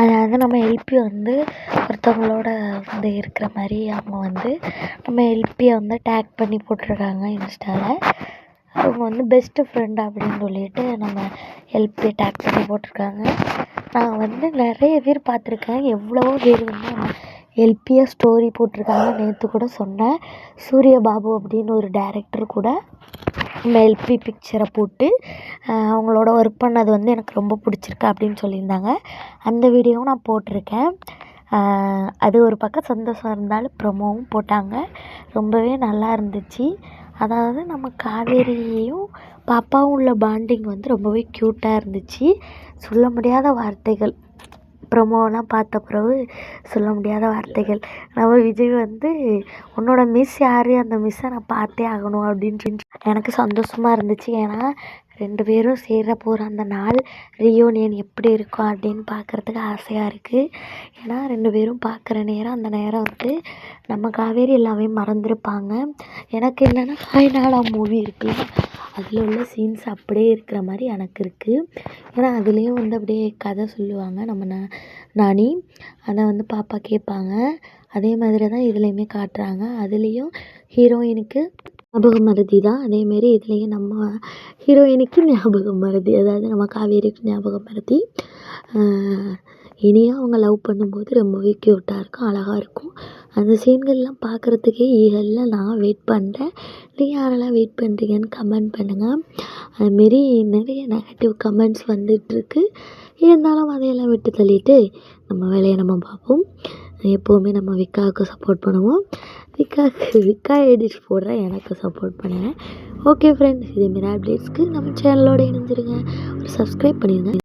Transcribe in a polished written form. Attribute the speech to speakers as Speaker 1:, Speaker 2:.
Speaker 1: அதாவது நம்ம எல்பி வந்து ஒருத்தவங்களோட வந்து இருக்கிற மாதிரி அவங்க வந்து நம்ம எல்பியை வந்து டேக் பண்ணி போட்டிருக்காங்க இன்ஸ்டாவில். அவங்க வந்து பெஸ்ட்டு ஃப்ரெண்ட் அப்படின்னு சொல்லிட்டு நம்ம எல்பியை டேக் பண்ணி போட்டிருக்காங்க. நான் வந்து நிறைய பேர் பார்த்துருக்கேன், எவ்வளவோ பேர் வந்து நம்ம எல்பியை ஸ்டோரி போட்டிருக்காங்க. நேற்று கூட சொன்னேன், சூரியபாபு அப்படின்னு ஒரு டைரக்டர் கூட நம்ம எல்பி பிக்சரை போட்டு அவங்களோட ஒர்க் பண்ணது வந்து எனக்கு ரொம்ப பிடிச்சிருக்கு அப்படின்னு சொல்லியிருந்தாங்க. அந்த வீடியோவும் நான் போட்டிருக்கேன். அது ஒரு பக்கம் சந்தோஷம் இருந்தாலும் ப்ரொமோவும் போட்டாங்க. ரொம்பவே நல்லா இருந்துச்சு. அதாவது நம்ம காவேரியும் பாப்பாவும் உள்ள பாண்டிங் வந்து ரொம்பவே க்யூட்டாக இருந்துச்சு. சொல்ல முடியாத வார்த்தைகள். ப்ரொமோலாம் பார்த்த பிறகு சொல்ல முடியாத வார்த்தைகள். நம்ம விஜய் வந்து உன்னோட மிஸ் யார், அந்த மிஸ்ஸை நான் பார்த்தே ஆகணும் அப்படின்னு எனக்கு சந்தோஷமாக இருந்துச்சு. ஏன்னா 2 பேரும் சேர போகிற அந்த நாள் ரீயூனியன் எப்படி இருக்கும் அப்படின்னு பார்க்குறதுக்கு ஆசையாக இருக்குது. ஏன்னா 2 பேரும் பார்க்குற நேரம், அந்த நேரம் வந்து நம்ம காவேரி எல்லாமே மறந்துருப்பாங்க. எனக்கு என்னென்னா ஹாய்னாலா மூவி இருக்குல்ல, அதில் உள்ள சீன்ஸ் அப்படியே இருக்கிற மாதிரி எனக்கு இருக்குது. ஏன்னா அதுலேயும் வந்து அப்படியே கதை சொல்லுவாங்க நம்ம நானி, அதை வந்து பாப்பா கேட்பாங்க. அதே மாதிரி தான் இதுலேயுமே காட்டுறாங்க. அதுலேயும் ஹீரோயினுக்கு ஞாபகம் மறதி தான், அதேமாரி இதுலேயும் நம்ம ஹீரோயினுக்கு ஞாபகம் மறதி, அதாவது நம்ம காவேரிக்கு ஞாபகம் மறதி. இனியும் அவங்க லவ் பண்ணும்போது ரொம்பவே க்யூட்டாக இருக்கும், அழகாக இருக்கும். அந்த சீன்கள்லாம் பார்க்குறதுக்கே ஈகரில் நான் வெயிட் பண்ணுறேன். நீங்கள் யாரெல்லாம் வெயிட் பண்ணுறீங்கன்னு கமெண்ட் பண்ணுங்கள். அதுமாரி நிறைய நெகட்டிவ் கமெண்ட்ஸ் வந்துட்டுருக்கு. இருந்தாலும் அதையெல்லாம் விட்டு தள்ளிட்டு நம்ம வேலையை நம்ம பார்ப்போம். எப்போவுமே நம்ம விக்காவுக்கு சப்போர்ட் பண்ணுவோம். விக்கா எடிட்ஸ் போடுற எனக்கு சப்போர்ட் பண்ணுங்கள். ஓகே ஃப்ரெண்ட்ஸ், இதேமாரி அப்டேட்ஸ்க்கு நம்ம சேனலோடு இணைஞ்சிருங்க. ஒரு சப்ஸ்கிரைப் பண்ணிடுங்க.